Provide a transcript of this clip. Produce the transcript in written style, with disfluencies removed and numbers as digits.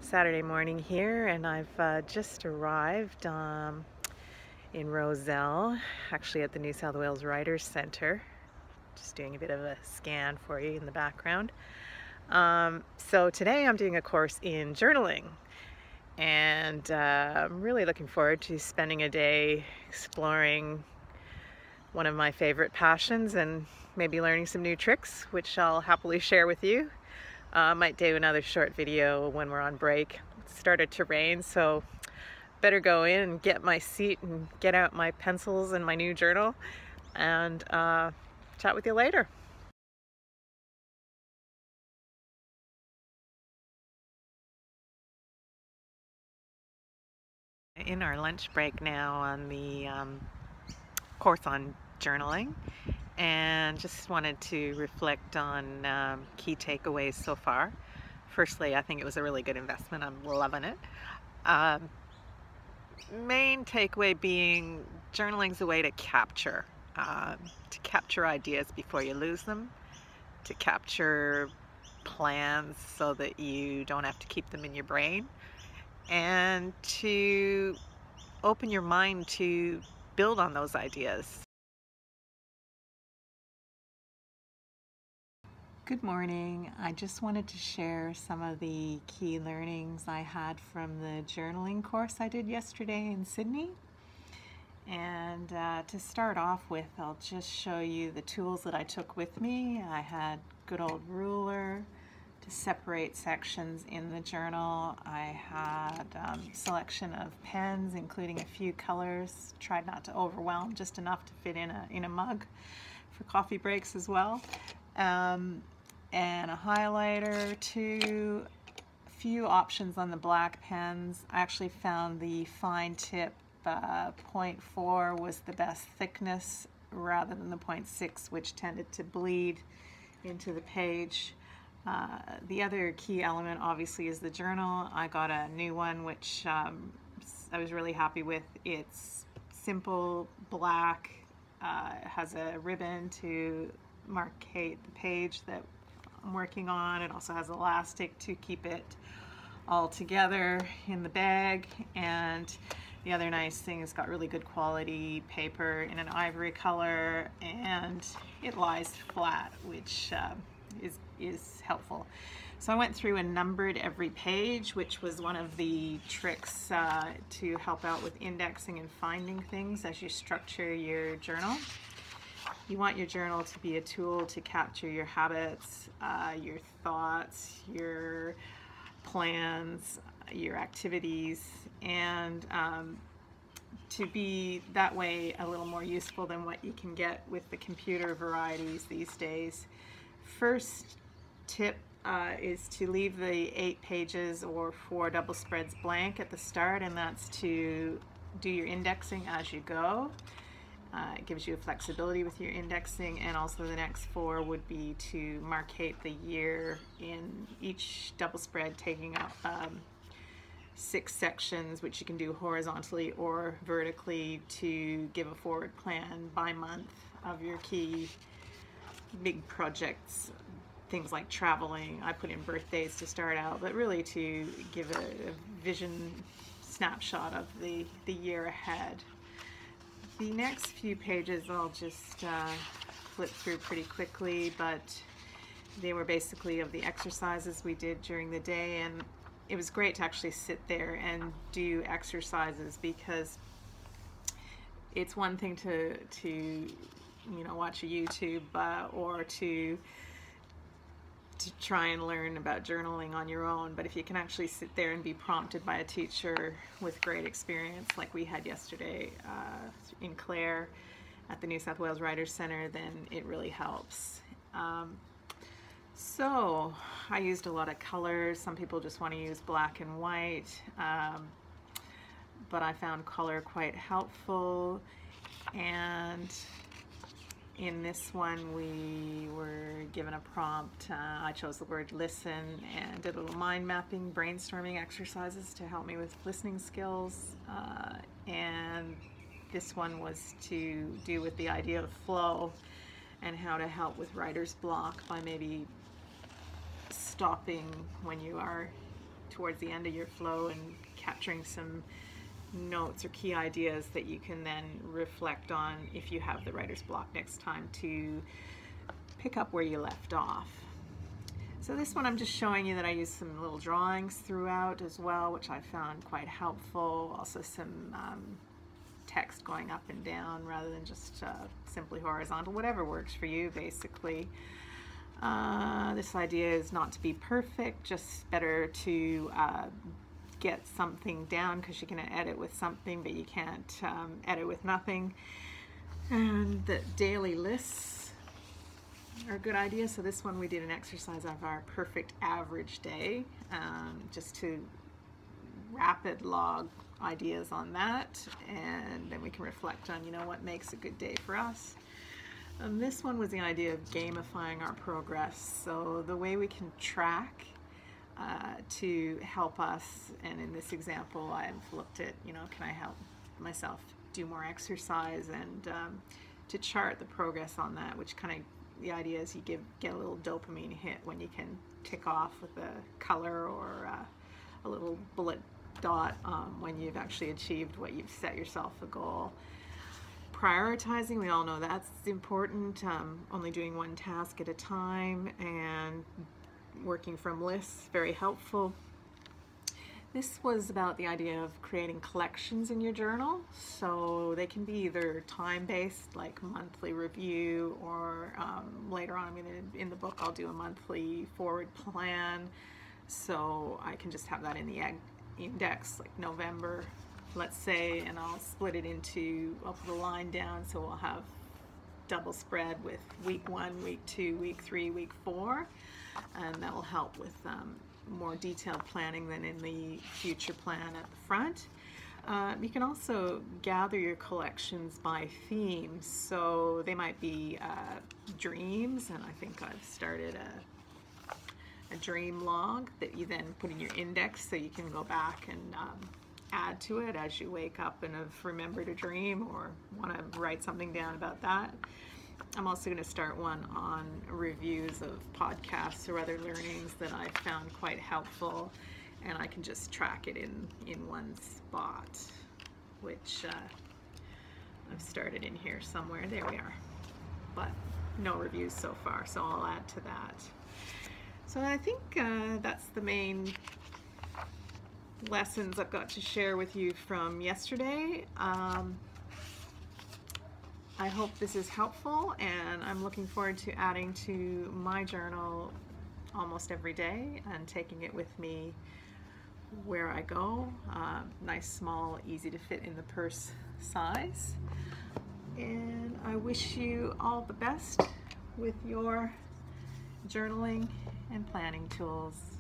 Saturday morning here, and I've just arrived in Rozelle, actually at the New South Wales Writers Centre. Just doing a bit of a scan for you in the background. So today I'm doing a course in journaling, and I'm really looking forward to spending a day exploring one of my favorite passions and maybe learning some new tricks, which I'll happily share with you. I might do another short video when we're on break. It started to rain, so better go in and get my seat and get out my pencils and my new journal and chat with you later. In our lunch break now on the course on journaling, and just wanted to reflect on key takeaways so far. Firstly, I think it was a really good investment. I'm loving it. Main takeaway being journaling's a way to capture ideas before you lose them, to capture plans so that you don't have to keep them in your brain, and to open your mind to build on those ideas. Good morning. I just wanted to share some of the key learnings I had from the journaling course I did yesterday in Sydney. And to start off with, I'll just show you the tools that I took with me. I had good old ruler to separate sections in the journal. I had selection of pens, including a few colors. Tried not to overwhelm, just enough to fit in a mug for coffee breaks as well. And a highlighter, a few options on the black pens. I actually found the fine tip 0.4 was the best thickness rather than the 0.6, which tended to bleed into the page. The other key element obviously is the journal. I got a new one which I was really happy with. It's simple, black, has a ribbon to marcate the page that I'm working on. It also has elastic to keep it all together in the bag, and the other nice thing is got really good quality paper in an ivory color, and it lies flat, which is helpful. So I went through and numbered every page, which was one of the tricks to help out with indexing and finding things as you structure your journal. You want your journal to be a tool to capture your habits, your thoughts, your plans, your activities, and to be that way a little more useful than what you can get with the computer varieties these days. First tip is to leave the 8 pages or 4 double spreads blank at the start, and that's to do your indexing as you go. It gives you a flexibility with your indexing, and also the next 4 would be to marcate the year in each double spread, taking up 6 sections, which you can do horizontally or vertically to give a forward plan by month of your key big projects. Things like traveling, I put in birthdays to start out, but really to give a vision snapshot of the year ahead. The next few pages I'll just flip through pretty quickly, but they were basically of the exercises we did during the day, and it was great to actually sit there and do exercises, because it's one thing to watch a YouTube or to try and learn about journaling on your own, but if you can actually sit there and be prompted by a teacher with great experience like we had yesterday in Clare at the New South Wales Writers Centre, then it really helps. So I used a lot of colors. Some people just want to use black and white, but I found color quite helpful. And in this one we were given a prompt. I chose the word listen and did a little mind mapping, brainstorming exercises to help me with listening skills. And this one was to do with the idea of flow and how to help with writer's block by maybe stopping when you are towards the end of your flow and capturing some notes or key ideas that you can then reflect on if you have the writer's block next time to pick up where you left off. So this one I'm just showing you that I used some little drawings throughout as well, which I found quite helpful. Also some text going up and down rather than just simply horizontal, whatever works for you basically. This idea is not to be perfect, just better to get something down because you can edit with something, but you can't edit with nothing. And the daily lists are a good idea. So this one we did an exercise of our perfect average day, just to rapid log ideas on that, and then we can reflect on, you know, what makes a good day for us. This one was the idea of gamifying our progress. So the way we can track to help us, and in this example I've looked at, you know, can I help myself do more exercise, and to chart the progress on that, which kind of, the idea is you get a little dopamine hit when you can tick off with a color or a little bullet dot when you've actually achieved what you've set yourself a goal. Prioritizing, we all know that's important, only doing one task at a time, and working from lists, very helpful. This was about the idea of creating collections in your journal. So they can be either time-based, like monthly review, or later on in the book I'll do a monthly forward plan. So I can just have that in the index, like November, let's say, and I'll split it into, I'll put a line down, so we'll have double spread with week 1, week 2, week 3, week 4, and that will help with more detailed planning than in the future plan at the front. You can also gather your collections by themes, so they might be dreams, and I think I've started a dream log that you then put in your index, so you can go back and add to it as you wake up and have remembered a dream or want to write something down about that. I'm also going to start one on reviews of podcasts or other learnings that I found quite helpful, and I can just track it in one spot, which I've started in here somewhere. There we are, but no reviews so far, so I'll add to that. So I think that's the main lessons I've got to share with you from yesterday. I hope this is helpful, and I'm looking forward to adding to my journal almost every day and taking it with me where I go. Nice, small, easy to fit in the purse size. And I wish you all the best with your journaling and planning tools.